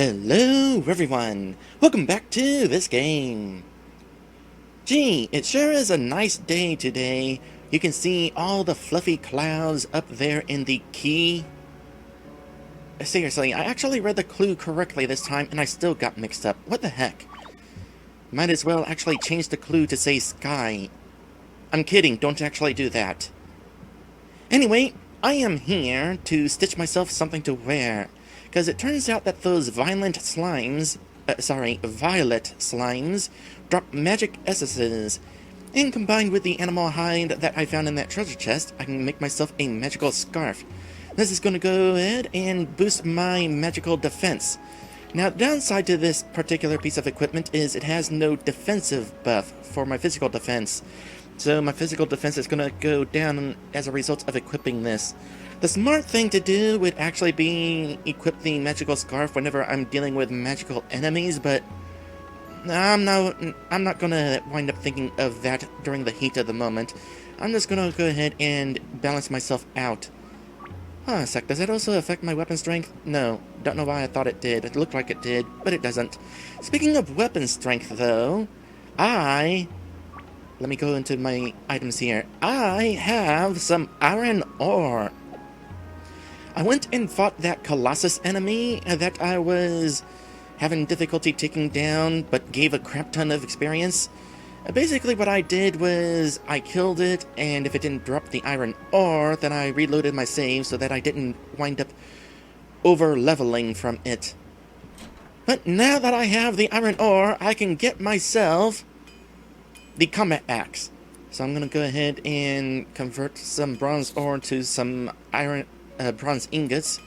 Hello everyone! Welcome back to this game! Gee, it sure is a nice day today. You can see all the fluffy clouds up there in the key. Seriously, I actually read the clue correctly this time and I still got mixed up. What the heck? Might as well actually change the clue to say sky. I'm kidding, don't actually do that. Anyway, I am here to stitch myself something to wear. Because it turns out that those violet slimes drop magic essences, and combined with the animal hide that I found in that treasure chest, I can make myself a magical scarf. This is going to go ahead and boost my magical defense. Now, the downside to this particular piece of equipment is it has no defensive buff for my physical defense. So my physical defense is going to go down as a result of equipping this. The smart thing to do would actually be equip the magical scarf whenever I'm dealing with magical enemies, but I'm not gonna wind up thinking of that during the heat of the moment. I'm just gonna go ahead and balance myself out. Huh, sec, does that also affect my weapon strength? No, don't know why I thought it did. It looked like it did, but it doesn't. Speaking of weapon strength, though, let me go into my items here. I have some iron ore. I went and fought that Colossus enemy that I was having difficulty taking down, but gave a crap ton of experience. Basically what I did was I killed it, and if it didn't drop the iron ore, then I reloaded my save so that I didn't wind up over-leveling from it. But now that I have the iron ore, I can get myself the Comet Axe. So I'm going to go ahead and convert some bronze ore to some bronze ingots,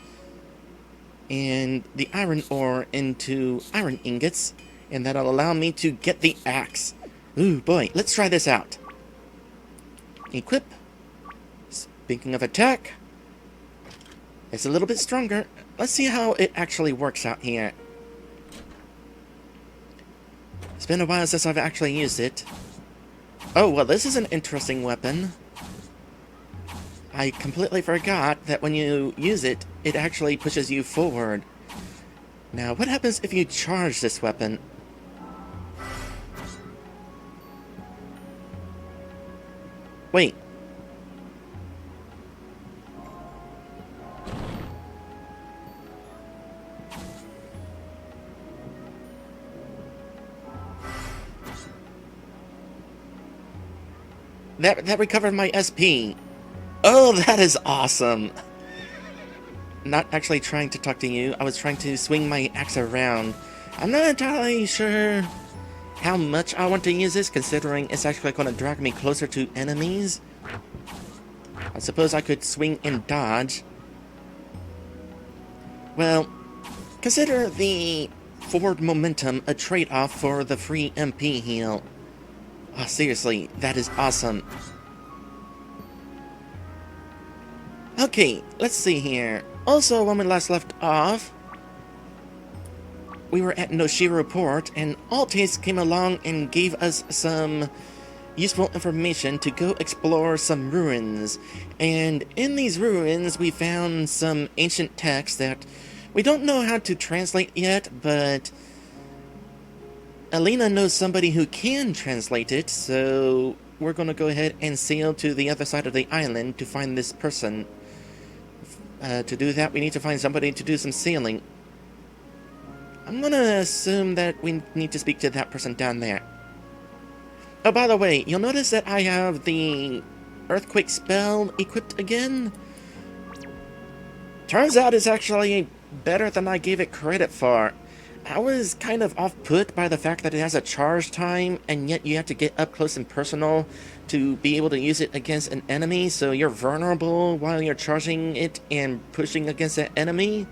and the iron ore into iron ingots, and that'll allow me to get the axe. Ooh boy, let's try this out. Equip. Speaking of attack, it's a little bit stronger. Let's see how it actually works out here. It's been a while since I've actually used it. Oh, well, this is an interesting weapon. I completely forgot that when you use it, it actually pushes you forward. Now, what happens if you charge this weapon? Wait. That recovered my SP. Oh, that is awesome! Not actually trying to talk to you, I was trying to swing my axe around. I'm not entirely sure how much I want to use this, considering it's actually going to drag me closer to enemies. I suppose I could swing and dodge. Well, consider the forward momentum a trade-off for the free MP heal. Oh, seriously, that is awesome. Okay, let's see here. Also, when we last left off, we were at Noshiro Port, and Altace came along and gave us some useful information to go explore some ruins. And in these ruins, we found some ancient texts that we don't know how to translate yet, but Alina knows somebody who can translate it, so we're going to go ahead and sail to the other side of the island to find this person. To do that, we need to find somebody to do some sailing. I'm gonna assume that we need to speak to that person down there. Oh, by the way, you'll notice that I have the earthquake spell equipped again. Turns out it's actually better than I gave it credit for. I was kind of off-put by the fact that it has a charge time, and yet you have to get up close and personal to be able to use it against an enemy, so you're vulnerable while you're charging it and pushing against that enemy.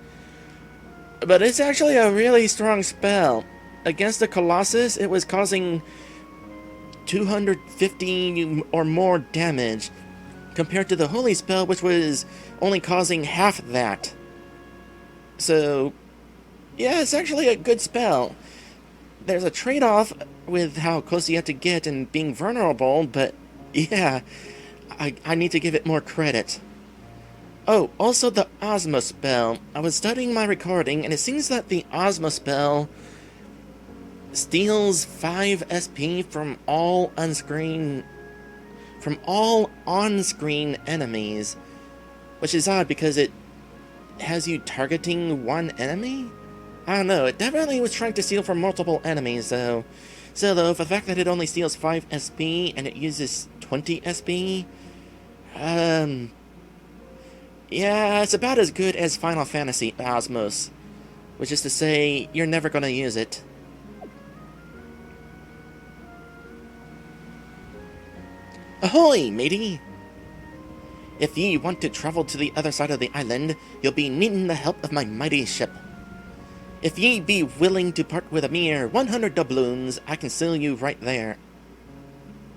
But it's actually a really strong spell. Against the Colossus, it was causing 250 or more damage, compared to the Holy Spell, which was only causing half that. So yeah, it's actually a good spell. There's a trade-off with how close you have to get and being vulnerable, but yeah, I need to give it more credit. Oh, also the Asthma Spell. I was studying my recording, and it seems that the Asthma Spell steals 5 SP from all on-screen enemies, which is odd because it has you targeting one enemy? I don't know, it definitely was trying to steal from multiple enemies, though. So, though, for the fact that it only steals 5 SP and it uses 20 SP, yeah, it's about as good as Final Fantasy Osmos, which is to say, you're never gonna use it. Ahoy, matey! If ye want to travel to the other side of the island, you'll be needing the help of my mighty ship. If ye be willing to part with a mere 100 doubloons, I can sell you right there.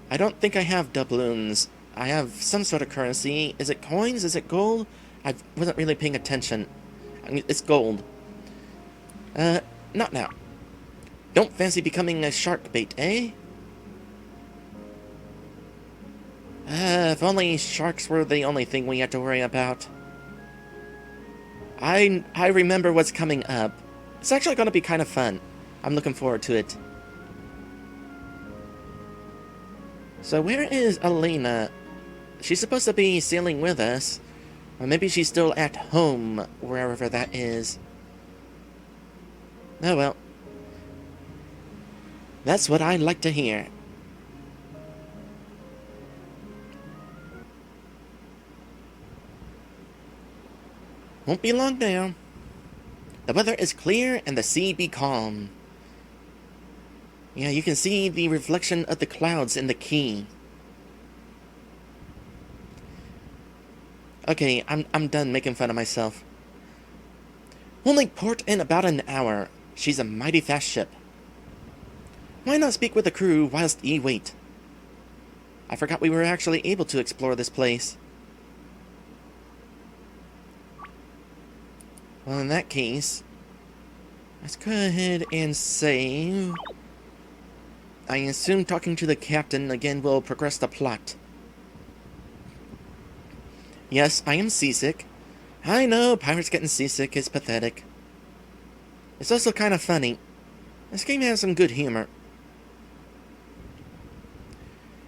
I don't think I have doubloons. I have some sort of currency. Is it coins? Is it gold? I wasn't really paying attention. I mean, it's gold. Not now. Don't fancy becoming a shark bait, eh? If only sharks were the only thing we had to worry about. I remember what's coming up. It's actually going to be kind of fun. I'm looking forward to it. So where is Elena? She's supposed to be sailing with us. Or maybe she's still at home, wherever that is. Oh well. That's what I like to hear. Won't be long now. The weather is clear and the sea be calm. Yeah, you can see the reflection of the clouds in the quay. Okay, I'm done making fun of myself. We'll make port in about an hour. She's a mighty fast ship. Why not speak with the crew whilst ye wait? I forgot we were actually able to explore this place. Well, in that case, let's go ahead and save. I assume talking to the captain again will progress the plot. Yes, I am seasick. I know, pirates getting seasick is pathetic. It's also kind of funny. This game has some good humor.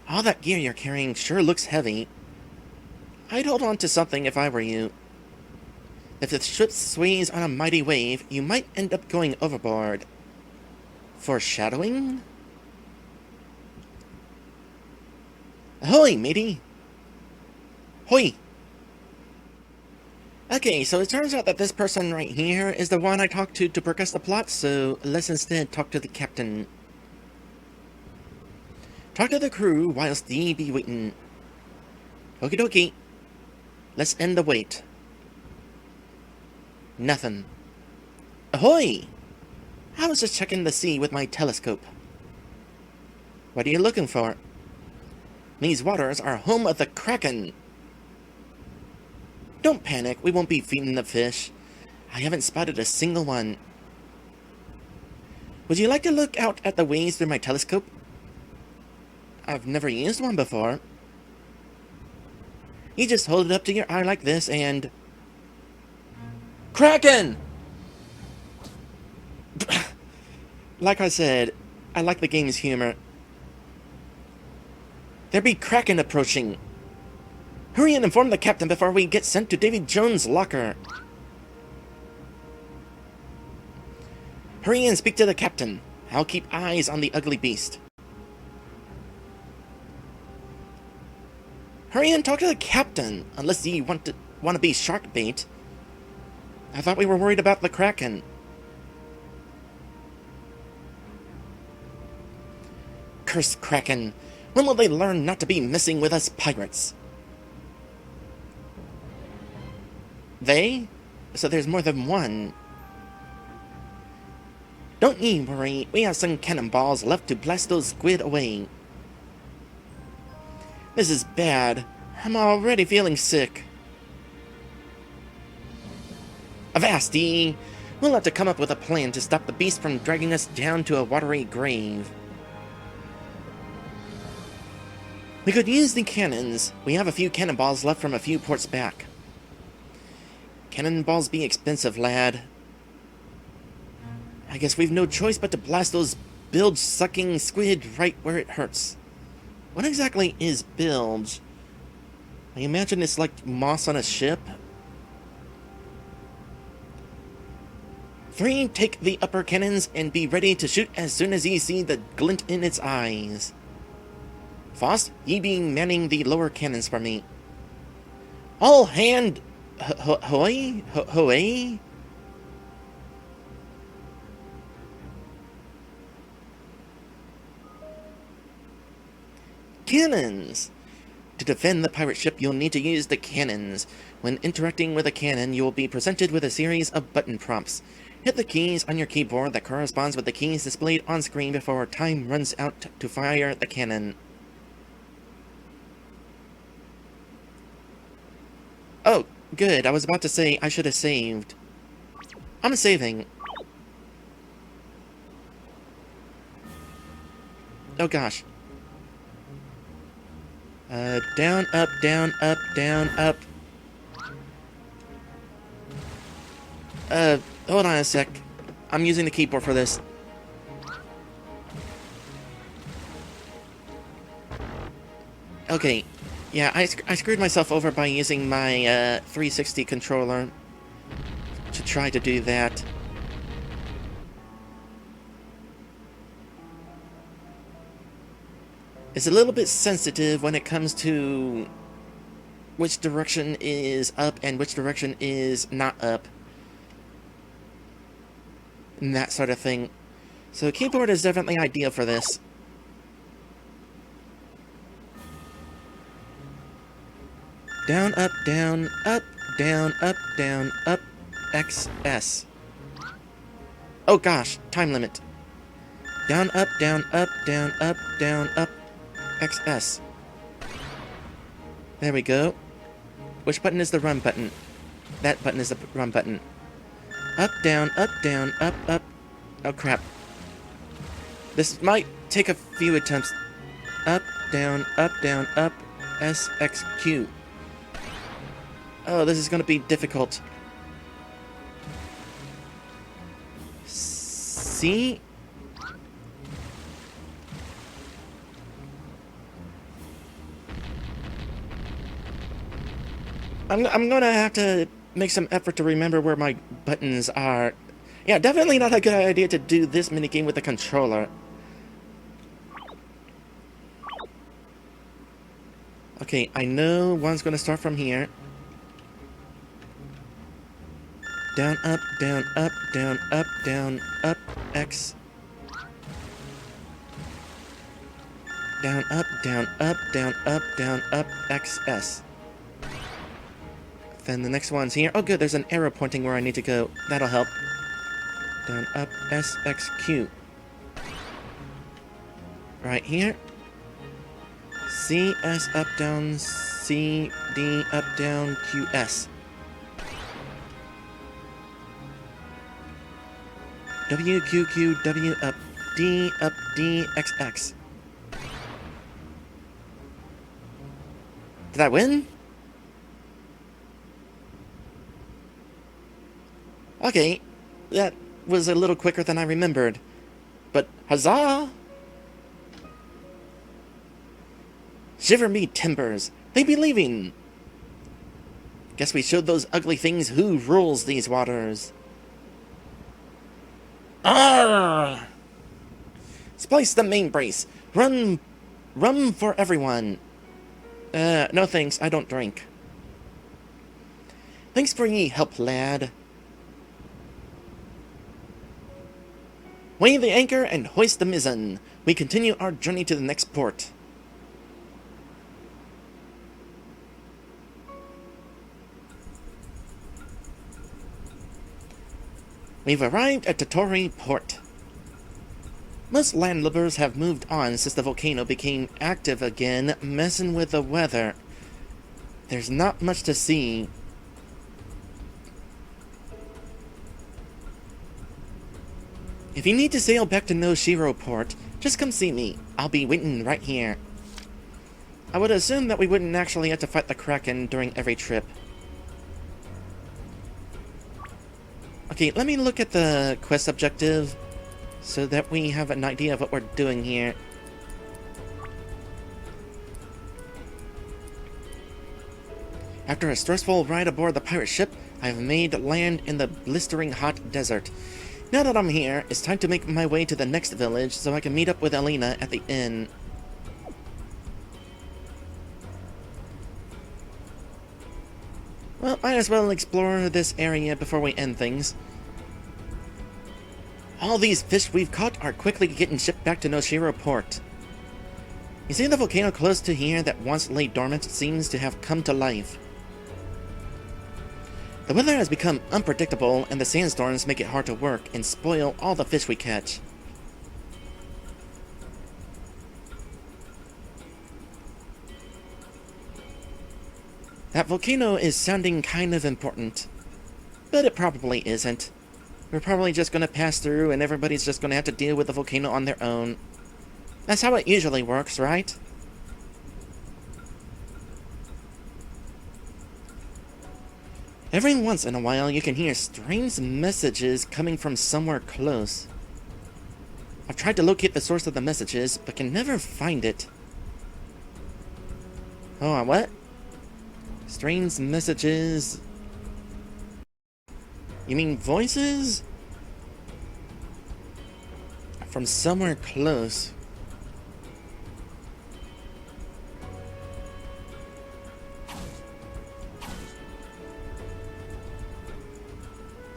All that gear you're carrying sure looks heavy. I'd hold on to something if I were you. If the ship sways on a mighty wave, you might end up going overboard. Foreshadowing? Ahoy, matey! Hoy! Okay, so it turns out that this person right here is the one I talked to progress the plot, so let's instead talk to the captain. Talk to the crew whilst ye be waiting. Okie dokie. Let's end the wait. Nothing. Ahoy! I was just checking the sea with my telescope. What are you looking for? These waters are home of the Kraken. Don't panic, we won't be feeding the fish. I haven't spotted a single one. Would you like to look out at the waves through my telescope? I've never used one before. You just hold it up to your eye like this and... Kraken! Like I said, I like the game's humor. There be Kraken approaching. Hurry and inform the captain before we get sent to Davy Jones' locker. Hurry and speak to the captain. I'll keep eyes on the ugly beast. Hurry and talk to the captain, unless you want to be shark bait. I thought we were worried about the Kraken. Curse Kraken! When will they learn not to be messing with us pirates? They? So there's more than one. Don't ye worry, we have some cannonballs left to blast those squid away. This is bad. I'm already feeling sick. Avast ye! We'll have to come up with a plan to stop the beast from dragging us down to a watery grave. We could use the cannons. We have a few cannonballs left from a few ports back. Cannonballs be expensive, lad. I guess we've no choice but to blast those bilge-sucking squid right where it hurts. What exactly is bilge? I imagine it's like moss on a ship. 3, take the upper cannons and be ready to shoot as soon as ye see the glint in its eyes. Faust, ye be manning the lower cannons for me. All hand... Hoy? Hoy? Cannons! To defend the pirate ship, you'll need to use the cannons. When interacting with a cannon, you will be presented with a series of button prompts. Hit the keys on your keyboard that corresponds with the keys displayed on screen before time runs out to fire the cannon. Oh, good. I was about to say I should have saved. I'm saving. Oh gosh. Down, up, down, up, down, up. Hold on a sec. I'm using the keyboard for this. Okay. Yeah, I screwed myself over by using my 360 controller to try to do that. It's a little bit sensitive when it comes to which direction is up and which direction is not up. And that sort of thing. So keyboard is definitely ideal for this. Down, up, down, up, down, up, down, up, X, S. Oh gosh, time limit. Down, up, down, up, down, up, down, up, X, S. There we go. Which button is the run button? That button is the run button. Up, down, up, down, up, up. Oh crap. This might take a few attempts. Up, down, up, S, X, Q. Oh, this is going to be difficult. C? I'm going to have to make some effort to remember where my buttons are. Yeah, definitely not a good idea to do this minigame with a controller. Okay, I know one's going to start from here. Down, up, down, up, down, up, down, up, X. Down, up, down, up, down, up, down, up, X, S. Then the next one's here. Oh good, there's an arrow pointing where I need to go. That'll help. Down, up, S, X, Q. Right here. C, S, up, down, C, D, up, down, Q, S. W, Q, Q, W, up, D, X, X. Did I win? Okay, that was a little quicker than I remembered. But huzzah! Shiver me timbers, they be leaving! Guess we showed those ugly things who rules these waters. Arrgh! Splice the main brace. Rum for everyone. No thanks, I don't drink. Thanks for ye help, lad. Weigh the anchor and hoist the mizzen. We continue our journey to the next port. We've arrived at Totori Port. Most landlubbers have moved on since the volcano became active again, messing with the weather. There's not much to see. If you need to sail back to Noshiro Port, just come see me. I'll be waiting right here. I would assume that we wouldn't actually have to fight the Kraken during every trip. Okay, let me look at the quest objective so that we have an idea of what we're doing here. After a stressful ride aboard the pirate ship, I've made land in the blistering hot desert. Now that I'm here, it's time to make my way to the next village so I can meet up with Alina at the inn. Well, might as well explore this area before we end things. All these fish we've caught are quickly getting shipped back to Noshiro port. You see the volcano close to here that once lay dormant seems to have come to life. The weather has become unpredictable, and the sandstorms make it hard to work and spoil all the fish we catch. That volcano is sounding kind of important, but it probably isn't. We're probably just going to pass through, and everybody's just going to have to deal with the volcano on their own. That's how it usually works, right? Every once in a while, you can hear strange messages coming from somewhere close. I've tried to locate the source of the messages, but can never find it. Oh, what? Strange messages... You mean voices? From somewhere close.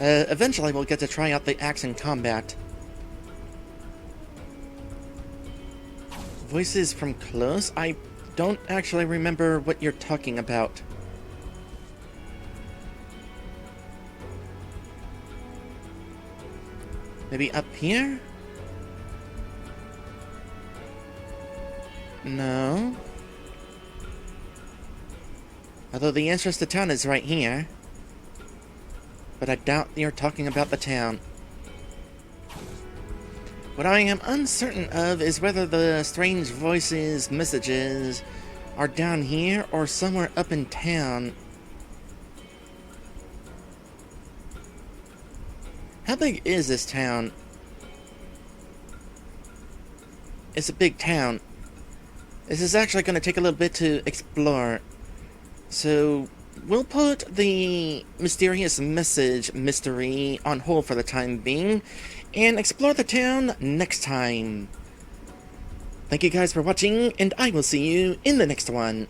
Eventually we'll get to try out the axe in combat. Voices from close? I don't actually remember what you're talking about. Maybe up here? No. Although the entrance to town is right here. But I doubt you're talking about the town. What I am uncertain of is whether the strange voices, messages, are down here or somewhere up in town. How big is this town? It's a big town. This is actually going to take a little bit to explore. So... we'll put the mysterious message mystery on hold for the time being, and explore the town next time. Thank you guys for watching, and I will see you in the next one.